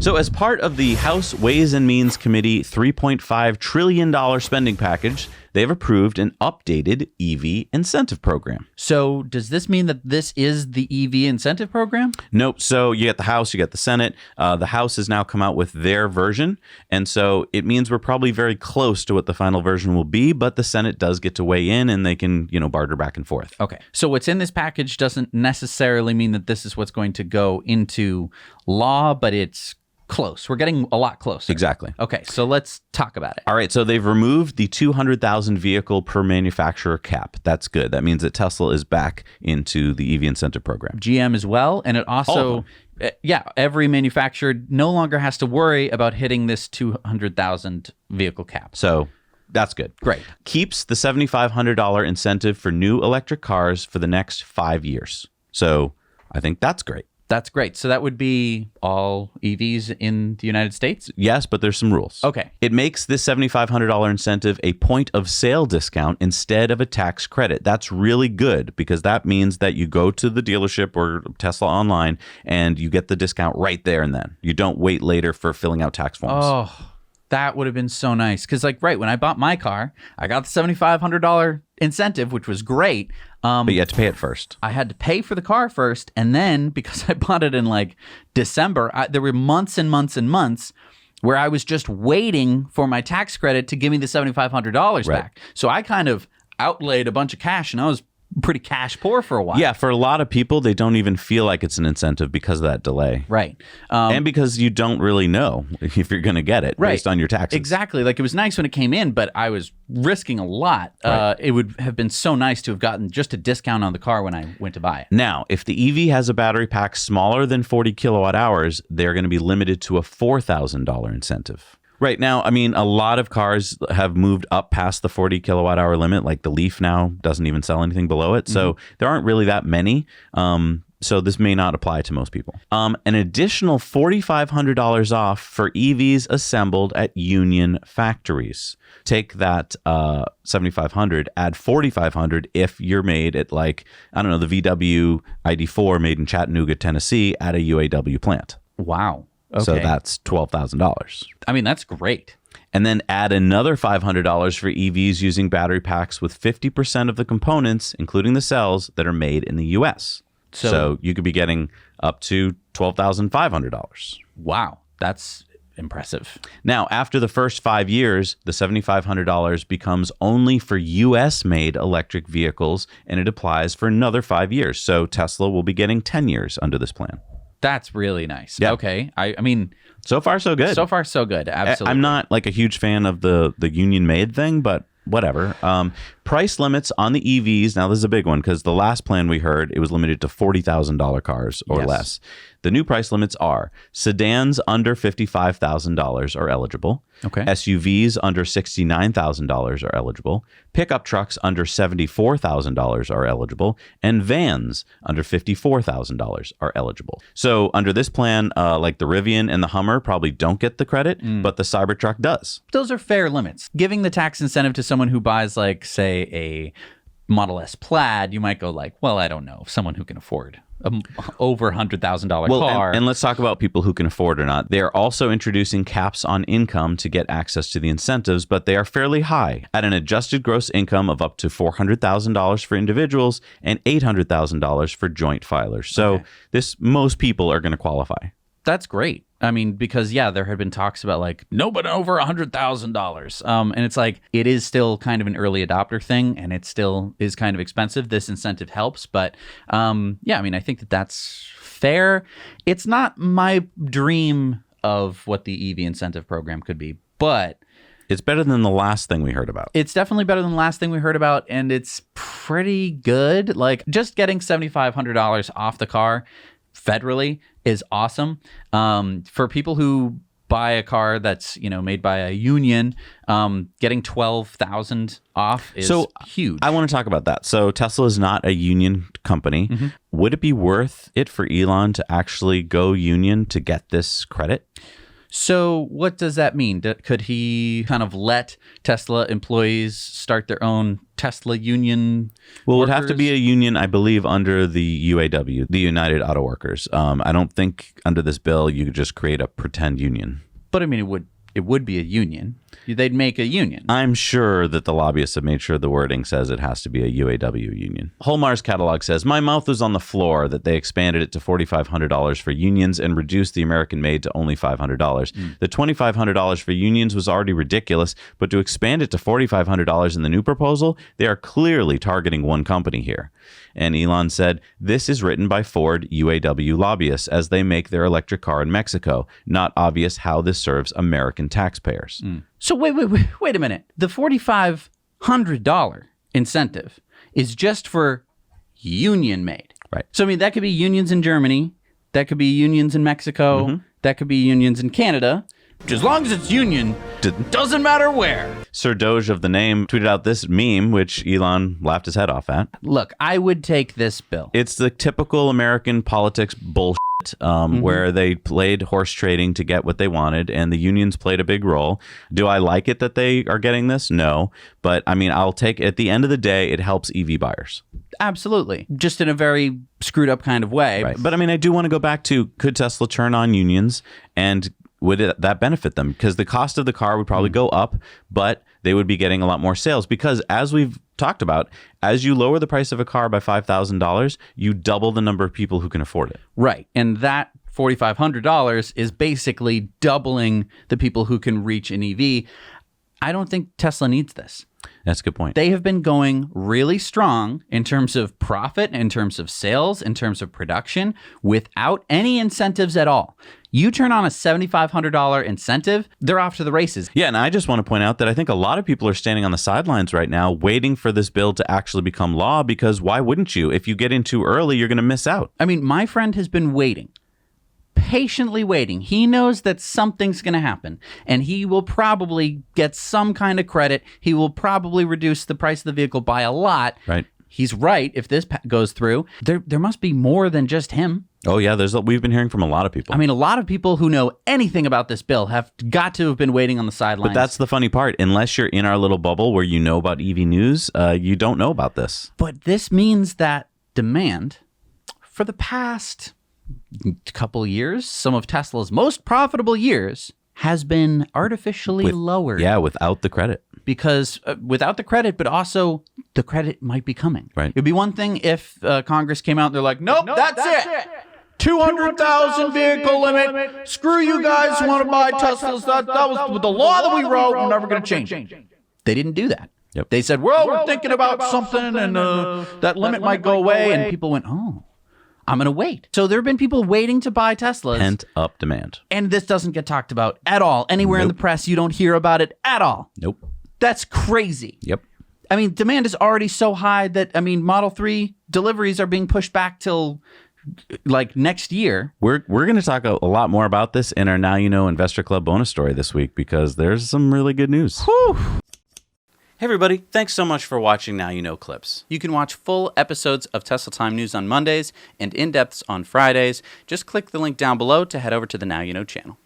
So as part of the House Ways and Means Committee $3.5 trillion spending package, they've approved an updated EV incentive program. So does this mean that this is the EV incentive program? Nope. So you get the House, you get the Senate. The House has now come out with their version. And so it means we're probably very close to what the final version will be, but the Senate does get to weigh in and they can, barter back and forth. Okay. So what's in this package doesn't necessarily mean that this is what's going to go into law, but it's close. We're getting a lot closer. Exactly. Okay, so let's talk about it. All right, so they've removed the 200,000 vehicle per manufacturer cap. That's good. That means that Tesla is back into the EV incentive program. GM as well, and it also, every manufacturer no longer has to worry about hitting this 200,000 vehicle cap. So that's good. Great. Keeps the $7,500 incentive for new electric cars for the next 5 years. So I think that's great. That's great. So that would be all EVs in the United States? Yes, but there's some rules. Okay. It makes this $7,500 incentive a point of sale discount instead of a tax credit. That's really good because that means that you go to the dealership or Tesla online and you get the discount right there and then. You don't wait later for filling out tax forms. Oh, that would have been so nice. Because when I bought my car, I got the $7,500 incentive, which was great. But you had to pay it first. I had to pay for the car first. And then because I bought it in December, there were months and months and months where I was just waiting for my tax credit to give me the $7,500 back. So I kind of outlaid a bunch of cash and I was pretty cash poor for a while. Yeah, for a lot of people, they don't even feel like it's an incentive because of that delay. Right. And because you don't really know if you're going to get it based on your taxes. Exactly. It was nice when it came in, but I was risking a lot. Right. It would have been so nice to have gotten just a discount on the car when I went to buy it. Now, if the EV has a battery pack smaller than 40 kilowatt hours, they're going to be limited to a $4,000 incentive. Right now, a lot of cars have moved up past the 40 kilowatt hour limit. Like the Leaf now doesn't even sell anything below it. So there aren't really that many. So this may not apply to most people. An additional $4,500 off for EVs assembled at union factories. Take that $7,500, add $4,500 if you're made at the VW ID4 made in Chattanooga, Tennessee at a UAW plant. Wow. Okay. So that's $12,000. That's great. And then add another $500 for EVs using battery packs with 50% of the components, including the cells, that are made in the U.S. So you could be getting up to $12,500. Wow. That's impressive. Now, after the first 5 years, the $7,500 becomes only for U.S.-made electric vehicles, and it applies for another 5 years. So Tesla will be getting 10 years under this plan. That's really nice. Yeah. Okay. So far, so good. So far, so good. Absolutely. I'm not a huge fan of the union made thing, but whatever. Price limits on the EVs. Now, this is a big one because the last plan we heard, it was limited to $40,000 cars or less. The new price limits are sedans under $55,000 are eligible. Okay. SUVs under $69,000 are eligible. Pickup trucks under $74,000 are eligible. And vans under $54,000 are eligible. So under this plan, like the Rivian and the Hummer probably don't get the credit, but the Cybertruck does. Those are fair limits. Giving the tax incentive to someone who buys, say, a Model S Plaid, you might go I don't know, someone who can afford over $100,000 car. And let's talk about people who can afford or not. They are also introducing caps on income to get access to the incentives, but they are fairly high at an adjusted gross income of up to $400,000 for individuals and $800,000 for joint filers. So most people are going to qualify. That's great. Because there had been talks about nobody over $100,000. And it's it is still kind of an early adopter thing and it still is kind of expensive. This incentive helps. But I think that's fair. It's not my dream of what the EV incentive program could be, but it's better than the last thing we heard about. It's definitely better than the last thing we heard about. And it's pretty good. Just getting $7,500 off the car federally is awesome. For people who buy a car that's made by a union, getting $12,000 off is huge. I want to talk about that. So Tesla is not a union company. Would it be worth it for Elon to actually go union to get this credit? So what does that mean? Could he kind of let Tesla employees start their own Tesla union? Well, it would have to workers? be a union, I believe, under the UAW, the United Auto Workers. I don't think under this bill you could just create a pretend union. But I mean, it would be a union. They'd make a union. I'm sure that the lobbyists have made sure the wording says it has to be a UAW union. Holmar's catalog says, my mouth was on the floor that they expanded it to $4,500 for unions and reduced the American made to only $500. The $2,500 for unions was already ridiculous, but to expand it to $4,500 in the new proposal, they are clearly targeting one company here. And Elon said, this is written by Ford UAW lobbyists as they make their electric car in Mexico. Not obvious how this serves American taxpayers. So wait a minute. The $4,500 incentive is just for union made. Right. So I mean, that could be unions in Germany, that could be unions in Mexico, that could be unions in Canada. As long as it's union, doesn't matter where. Sir Doge of the name tweeted out this meme, which Elon laughed his head off at. Look, I would take this bill. It's the typical American politics bullshit where they played horse trading to get what they wanted, and the unions played a big role. Do I like it that they are getting this? No. But, I mean, I'll take it. At the end of the day, it helps EV buyers. Absolutely. Just in a very screwed up kind of way. Right. But, I mean, I do want to go back to, could Tesla turn on unions, and would that benefit them? Because the cost of the car would probably go up, but they would be getting a lot more sales. Because as we've talked about, as you lower the price of a car by $5,000, you double the number of people who can afford it. Right. And that $4,500 is basically doubling the people who can reach an EV. I don't think Tesla needs this. That's a good point. They have been going really strong in terms of profit, in terms of sales, in terms of production, without any incentives at all. You turn on a $7,500 incentive, they're off to the races. Yeah, and I just want to point out that I think a lot of people are standing on the sidelines right now waiting for this bill to actually become law, because why wouldn't you? If you get in too early, you're going to miss out. I mean, my friend has been waiting. Patiently waiting. He knows that something's going to happen, and he will probably get some kind of credit. He will probably reduce the price of the vehicle by a lot. Right. He's right. If this goes through, there must be more than just him. Oh, yeah. We've been hearing from a lot of people. I mean, a lot of people who know anything about this bill have got to have been waiting on the sidelines. But that's the funny part. Unless you're in our little bubble where you know about EV news, you don't know about this. But this means that demand for the past couple years, some of Tesla's most profitable years, has been artificially lowered. Yeah, without the credit. Because without the credit, but also the credit might be coming. Right. It'd be one thing if Congress came out and they're like, nope, that's it. 200,000 vehicle limit. Screw you guys who want to buy Teslas. That was the law that we wrote. We're never going to change it. They didn't do that. Yep. They said, well, we're thinking about something, and that limit might go away. And people went, oh, I'm going to wait. So there have been people waiting to buy Teslas. Pent up demand. And this doesn't get talked about at all. Anywhere in the press, you don't hear about it at all. Nope. That's crazy. Yep. I mean, demand is already so high that, I mean, Model 3 deliveries are being pushed back till like next year. We're going to talk a lot more about this in our Now You Know Investor Club bonus story this week, because there's some really good news. Whew. Hey everybody, thanks so much for watching Now You Know Clips. You can watch full episodes of Tesla Time News on Mondays and in-depths on Fridays. Just click the link down below to head over to the Now You Know channel.